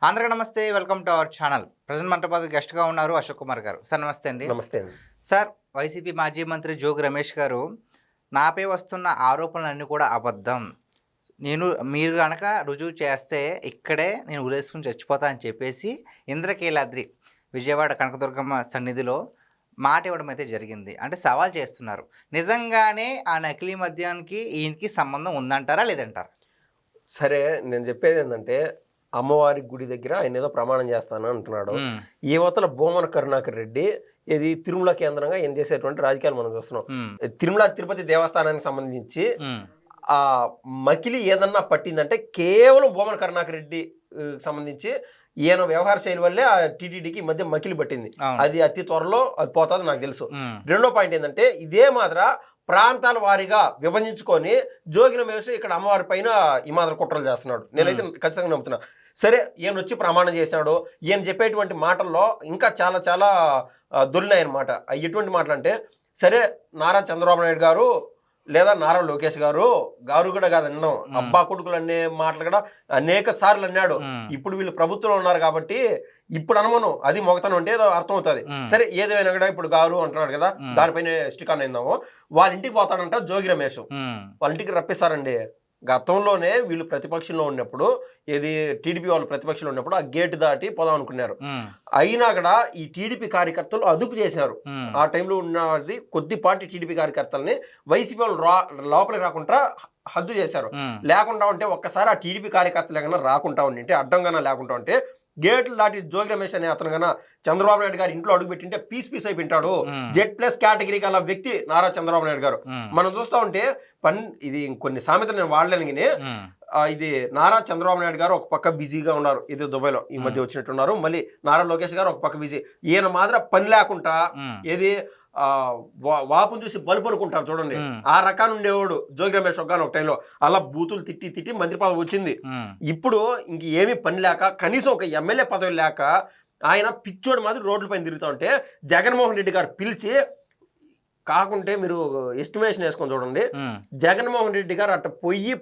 అందరికీ నమస్తే, welcome to our channel. Present మనతో పాటు గెస్ట్గా ఉన్నారు అశోక్ కుమార్ గారు. సార్ నమస్తే అండి. నమస్తే అండి. సార్, వైసీపీ మాజీ మంత్రి జోగి రమేష్ గారు నాపై వస్తున్న ఆరోపణలన్నీ కూడా అబద్ధం, మీరు కనుక రుజువు చేస్తే ఇక్కడే నేను ఉరేసుకుని చచ్చిపోతా అని చెప్పేసి ఇంద్రకీలాద్రి విజయవాడ కనకదుర్గమ్మ సన్నిధిలో మాట ఇవ్వడం అయితే జరిగింది. అంటే సవాల్ చేస్తున్నారు. నిజంగానే ఆ నకిలీ మద్యానికి ఈయనకి సంబంధం ఉందంటారా లేదంటారా? సరే, నేను చెప్పేది ఏంటంటే అమ్మవారి గుడి దగ్గర ఆయన ఏదో ప్రమాణం చేస్తాను అంటున్నాడు. యువతల భూమన కరుణాకర్ రెడ్డి ఇది తిరుమల కేంద్రంగా ఏం చేసేటువంటి రాజకీయాలు మనం చూస్తున్నాం. తిరుమల తిరుపతి దేవస్థానానికి సంబంధించి ఆ మకిలి ఏదన్నా పట్టిందంటే కేవలం భూమన కరుణాకర్ రెడ్డి సంబంధించి ఈయన వ్యవహార శైలి వల్లే ఆ టీటీడీకి మధ్య మకిలి పట్టింది. అది అతి త్వరలో అది పోతుంది నాకు తెలుసు. రెండో పాయింట్ ఏంటంటే ఇదే మాదిర ప్రాంతాల వారీగా విభజించుకొని జోగి రమేష్ ఇక్కడ అమ్మవారి పైన ఈ మాదిరి కుట్రలు చేస్తున్నాడు. నేనైతే ఖచ్చితంగా నమ్ముతున్నా. సరే, ఈయన వచ్చి ప్రమాణం చేశాడు. ఈయన చెప్పేటువంటి మాటల్లో ఇంకా చాలా చాలా దొరినాయన్నమాట. ఎటువంటి మాటలు అంటే, సరే నారా చంద్రబాబు నాయుడు గారు లేదా నారా లోకేష్ గారు కూడా కాదు అన్నాం, అబ్బా కొడుకులు అనే మాటలు కూడా అనేక సార్లు అన్నాడు. ఇప్పుడు వీళ్ళు ప్రభుత్వంలో ఉన్నారు కాబట్టి ఇప్పుడు అనమను అది మొగతనం అంటే ఏదో అర్థం అవుతుంది. సరే, ఏదేమైనా కూడా ఇప్పుడు గారు అంటున్నాడు కదా, దానిపైన స్టిక్ అని అయిందాము. వాళ్ళ ఇంటికి పోతాడంట జోగి రమేష్. వాళ్ళ ఇంటికి రప్పిస్తారండి. గతంలోనే వీళ్ళు ప్రతిపక్షంలో ఉన్నప్పుడు, ఏది టీడీపీ వాళ్ళు ప్రతిపక్షంలో ఉన్నప్పుడు ఆ గేట్ దాటి పోదాం అనుకున్నారు. అయినా కూడా ఈ టీడీపీ కార్యకర్తలు అదుపు చేశారు. ఆ టైంలో ఉన్నది కొద్దిపాటి టీడీపీ కార్యకర్తల్ని వైసీపీ వాళ్ళు లోపలికి రాకుండా హద్దు చేశారు. లేకుండా ఉంటే ఒక్కసారి ఆ టీడీపీ కార్యకర్తలు ఏమైనా రాకుండా ఉంటే, అడ్డంగానే లేకుండా ఉంటే, గేట్లు దాటి జోగి రమేష్ అనే అతను కన్నా చంద్రబాబు నాయుడు గారు ఇంట్లో అడుగు పెట్టింటే పీస్ అయిపోయింటాడు. Z+ కేటగిరీ గల వ్యక్తి నారా చంద్రబాబు నాయుడు గారు. మనం చూస్తూ ఉంటే ఇది కొన్ని సామెతలు నేను వాడలేను. ఇది నారా చంద్రబాబు నాయుడు గారు ఒక పక్క బిజీగా ఉన్నారు, ఇది దుబాయ్లో ఈ మధ్య వచ్చినట్టున్నారు. మళ్ళీ నారా లోకేష్ గారు ఒక పక్క బిజీ. ఈయన మాత్రం పని లేకుండా ఏది వాపును చూసి బలుపు అనుకుంటారు చూడండి, ఆ రకాన్ని ఉండేవాడు జోగి రమేష్ ఒక టైంలో. అలా బూతులు తిట్టి మంత్రి పదవి వచ్చింది. ఇప్పుడు ఇంక ఏమీ పని లేక, కనీసం ఒక ఎమ్మెల్యే పదవి లేక ఆయన పిచ్చోడు మాదిరి రోడ్ల పైన తిరుగుతూ ఉంటే జగన్మోహన్ రెడ్డి గారు పిలిచి, కాకుంటే మీరు ఎస్టిమేషన్ వేసుకొని చూడండి, జగన్మోహన్ రెడ్డి గారు అట్ట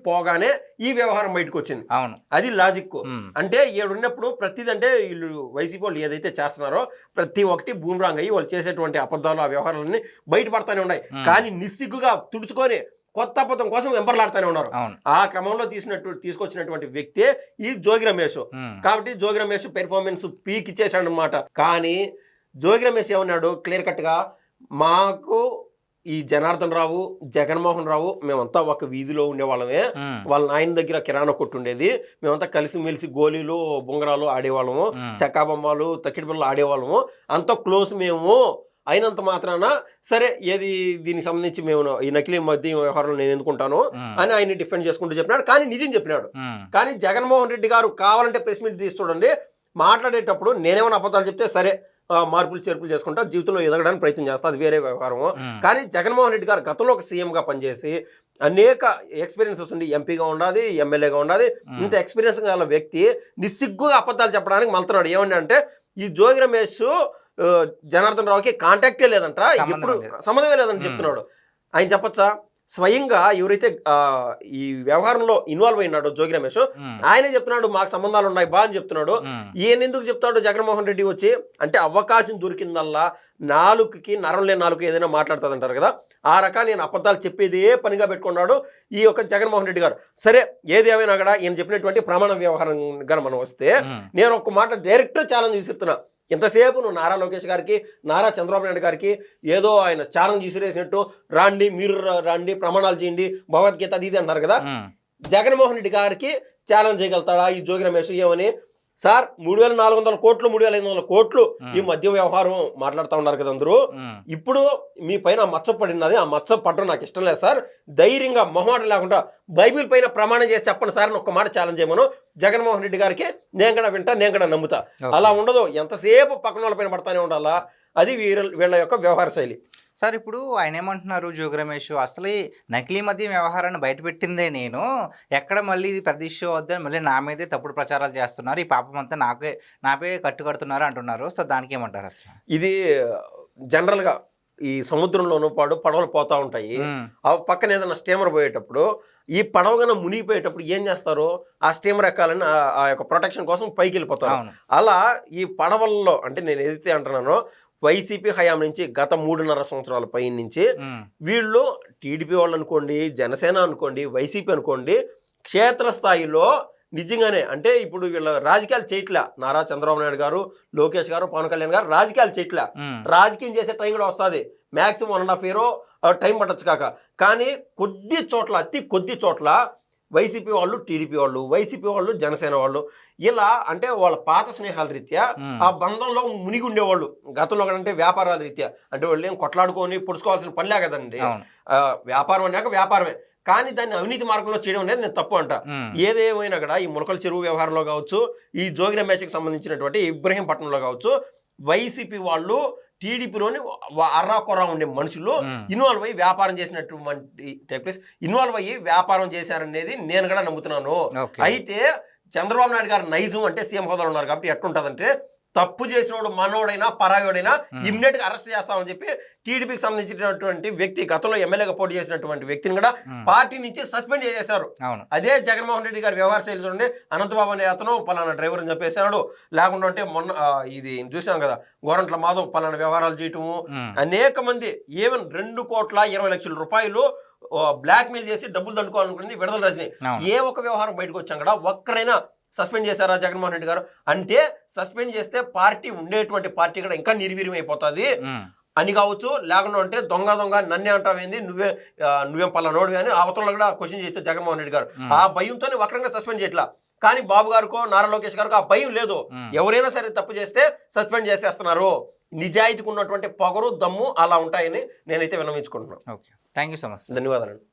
పోగానే ఈ వ్యవహారం బయటకు వచ్చింది. అవును, అది లాజిక్. అంటే ఏడున్నప్పుడు ప్రతిదంటే వీళ్ళు వైసీపీ వాళ్ళు ఏదైతే చేస్తున్నారో ప్రతి ఒక్కటి బూమ్రాంగ్ అయ్యి వాళ్ళు చేసేటువంటి అబద్ధాలు, ఆ వ్యవహారాలన్నీ బయటపడతానే ఉన్నాయి. కానీ నిస్సిగ్గుగా తుడుచుకొని కొత్త అబద్ధం కోసం వెంపర్లాడుతూనే ఉన్నారు. ఆ క్రమంలో తీసుకొచ్చినటువంటి వ్యక్తే ఈ జోగి రమేష్. కాబట్టి జోగి రమేష్ పెర్ఫార్మెన్స్ పీక్ ఇచ్చేసాడు అనమాట. కానీ జోగి రమేష్ ఏమన్నాడు క్లియర్ కట్గా, మాకు ఈ జనార్దన్ రావు, జగన్మోహన్ రావు మేమంతా ఒక వీధిలో ఉండేవాళ్ళమే. వాళ్ళ నాయన దగ్గర కిరాణా కొట్టు ఉండేది. మేమంతా కలిసిమెలిసి గోళీలు బొంగరాలు ఆడేవాళ్ళము, చెక్కా బొమ్మలు తక్కిడి బిళ్ళలు ఆడేవాళ్ళము. అంత క్లోజ్ మేము. అయినంత మాత్రాన సరే, ఏది దీనికి సంబంధించి మేము ఈ నకిలీ మద్యం వ్యవహారంలో నేను ఎందుకుంటాను అని ఆయన డిఫెండ్ చేసుకుంటూ చెప్పినాడు. కానీ నిజం చెప్పినాడు. కానీ జగన్మోహన్ రెడ్డి గారు కావాలంటే ప్రెస్ మీట్ తీసి చూడండి, మాట్లాడేటప్పుడు నేనేమైనా అబద్ధాలు చెప్తే సరే మార్పులు చేర్పులు చేసుకుంటా జీవితంలో ఎదగడానికి ప్రయత్నం చేస్తా, అది వేరే వ్యవహారము. కానీ జగన్మోహన్ రెడ్డి గారు గతంలో ఒక సీఎంగా పనిచేసి అనేక ఎక్స్పీరియన్సెస్ ఉండి, ఎంపీగా ఉండాలి, ఎమ్మెల్యేగా ఉండాలి, ఇంత ఎక్స్పీరియన్స్ గల వ్యక్తి నిస్సిగ్గుగా అబద్ధాలు చెప్పడానికి మళ్తున్నాడు. ఏమని అంటే, ఈ జోగి రమేష్ జనార్దన్ రావుకి కాంటాక్టే లేదంట, ఇప్పుడు సంబంధమే లేదని చెప్తున్నాడు. ఆయన చెప్పచ్చా? స్వయంగా ఎవరైతే ఈ వ్యవహారంలో ఇన్వాల్వ్ అయినాడో జోగి రమేష్, ఆయనే చెప్తున్నాడు మాకు సంబంధాలు ఉన్నాయి బా అని చెప్తున్నాడు. ఈయన ఎందుకు చెప్తాడు జగన్మోహన్ రెడ్డి వచ్చి? అంటే అవకాశం దొరికిందల్లా నాలుగుకి నరం లేని నాలుగు ఏదైనా మాట్లాడుతుంది అంటారు కదా, ఆ రకాన్ని నేను అబద్ధాలు చెప్పేదే పనిగా పెట్టుకున్నాడు ఈ యొక్క జగన్మోహన్ రెడ్డి గారు. సరే, ఏది ఏమైనా కూడా ఈయన చెప్పినటువంటి ప్రమాణ వ్యవహారం కానీ మనం వస్తే, నేను ఒక మాట డైరెక్ట్ ఛాలెంజ్ విసురుతున్నా. ఎంతసేపు నువ్వు నారా లోకేష్ గారికి, నారా చంద్రబాబు నాయుడు గారికి ఏదో ఆయన ఛాలెంజ్ విసిరేసినట్టు, రాండి మీరు రండి ప్రమాణాలు చేయండి భగవద్గీత అది ఇది అంటారు కదా, జగన్మోహన్ రెడ్డి గారికి ఛాలెంజ్ చేయగలుగుతాడా ఈ జోగి రమేష్? ఏమని సార్ 3,400 కోట్లు 3,500 కోట్లు ఈ మద్య వ్యవహారం మాట్లాడుతూ ఉన్నారు కదా అందరూ. ఇప్పుడు మీ పైన మచ్చ పడినది, ఆ మచ్చ పడడం నాకు ఇష్టం లేదు సార్, ధైర్యంగా మొహమాట లేకుండా బైబిల్ పైన ప్రమాణం చేసి చెప్పండి సార్ అని ఒక్క మాట ఛాలెంజ్ చేయమను జగన్మోహన్ రెడ్డి గారికి. నేను కూడా వింటా, నేను కూడా నమ్ముతా. అలా ఉండదు, ఎంతసేపు పక్కన వాళ్ళ పైన పడతానే ఉండాలా. అది వీళ్ళ యొక్క వ్యవహార శైలి. సార్, ఇప్పుడు ఆయన ఏమంటున్నారు జోగి రమేష్, అసలు నకిలీ మద్యం వ్యవహారాన్ని బయటపెట్టిందే నేను, ఎక్కడ మళ్ళీ ఇది పెద్ద ఇష్యూ వద్దని మళ్ళీ నా మీదే తప్పుడు ప్రచారాలు చేస్తున్నారు, ఈ పాపం అంతా నాపే కట్టుకడుతున్నారు అంటున్నారు. సో దానికి ఏమంటారు అసలు? ఇది జనరల్గా ఈ సముద్రంలోనూ పడవలు పోతా ఉంటాయి. ఆ పక్కన ఏదైనా స్టీమర్ పోయేటప్పుడు ఈ పడవ కన్నా మునిగిపోయేటప్పుడు ఏం చేస్తారు, ఆ స్టీమర్ ఎక్కాలని ఆ యొక్క ప్రొటెక్షన్ కోసం పైకి వెళ్ళిపోతారు. అలా ఈ పడవల్లో అంటే నేను ఏదైతే అంటున్నానో వైసీపీ హయాం నుంచి గత 3.5 సంవత్సరాల పై నుంచి వీళ్ళు టీడీపీ వాళ్ళు అనుకోండి, జనసేన అనుకోండి, వైసీపీ అనుకోండి, క్షేత్రస్థాయిలో నిజంగానే అంటే ఇప్పుడు వీళ్ళ రాజకీయాలు చేయట్లే. నారా చంద్రబాబు నాయుడు గారు, లోకేష్ గారు, పవన్ కళ్యాణ్ గారు రాజకీయాలు చేయట్లే. రాజకీయం చేసే టైం కూడా వస్తుంది, మ్యాక్సిమం 1.5 year టైం పట్టచ్చు కాక. కానీ కొద్ది చోట్ల, అతి కొద్ది చోట్ల వైసీపీ వాళ్ళు, టీడీపీ వాళ్ళు, వైసీపీ వాళ్ళు, జనసేన వాళ్ళు ఇలా అంటే వాళ్ళ పాత స్నేహాల రీత్యా ఆ బంధంలో మునిగి ఉండేవాళ్ళు. గతంలో అంటే వ్యాపారాల రీత్యా అంటే వాళ్ళు ఏం కొట్లాడుకొని పొడుచుకోవాల్సిన పనిలే కదండి. వ్యాపారం అన్నాక వ్యాపారమే, కానీ దాన్ని అవినీతి మార్గంలో చేయడం అనేది నేను తప్పు అంట. ఏదేమైనా కూడా ఈ ములకల చెరువు వ్యవహారంలో కావచ్చు, ఈ జోగి రమేష్కి సంబంధించినటువంటి ఇబ్రహీంపట్నంలో కావచ్చు, వైసీపీ వాళ్ళు టీడీపీలోని అర్రాకొర్రా ఉండే మనుషులు ఇన్వాల్వ్ అయ్యి వ్యాపారం చేసినటువంటి ఇన్వాల్వ్ అయ్యి వ్యాపారం చేశారనేది నేను కూడా నమ్ముతున్నాను. అయితే చంద్రబాబు నాయుడు గారు నైజం అంటే సీఎం హోదాలో ఉన్నారు కాబట్టి ఎట్లుంటుందంటే, తప్పు చేసినోడు మనోడైనా పరాయోడైనా ఇమ్మీడియట్ గా అరెస్ట్ చేస్తామని చెప్పి టీడీపీకి సంబంధించినటువంటి వ్యక్తి, గతంలో ఎమ్మెల్యేగా పోటీ చేసినటువంటి వ్యక్తిని కూడా పార్టీ నుంచి సస్పెండ్ చేసేశారు. అదే జగన్మోహన్ రెడ్డి గారి వ్యవహార శైలి చూడండి. అనంతబాబు అనే అతను పలానా డ్రైవర్ అని చెప్పేశాడు, లేకుండా అంటే మొన్న ఇది చూసాం కదా, గోరంట్ల మాధవ్ పలానా వ్యవహారాలు చేయటము, అనేక మంది ఈవెన్ 2,20,00,000 రూపాయలు బ్లాక్ మెయిల్ చేసి డబ్బులు దండుకోవాలనుకుంది విడుదల రజని. ఏ ఒక్క వ్యవహారం బయటకు వచ్చాం కదా ఒక్కరైనా సస్పెండ్ చేశారా జగన్మోహన్ రెడ్డి గారు? అంటే సస్పెండ్ చేస్తే పార్టీ ఉండేటువంటి పార్టీ కూడా ఇంకా నిర్వీర్యం అయిపోతుంది అని కావచ్చు, లేకుండా అంటే దొంగ నన్నే అంటావేంది, నువ్వేం పలానోడివి అని అవతల కూడా క్వశ్చన్ చేయొచ్చు జగన్మోహన్ రెడ్డి గారు. ఆ భయంతోనే వక్రంగా సస్పెండ్ చేయట్లా. కానీ బాబు గారికో నారా లోకేష్ గారికో ఆ భయం లేదు. ఎవరైనా సరే తప్పు చేస్తే సస్పెండ్ చేసేస్తున్నారు. నిజాయితీకి ఉన్నటువంటి పొగరు, దమ్ము అలా ఉంటాయని నేనైతే విన్నవించుకుంటున్నాను. Thank you so much. ధన్యవాదాలు.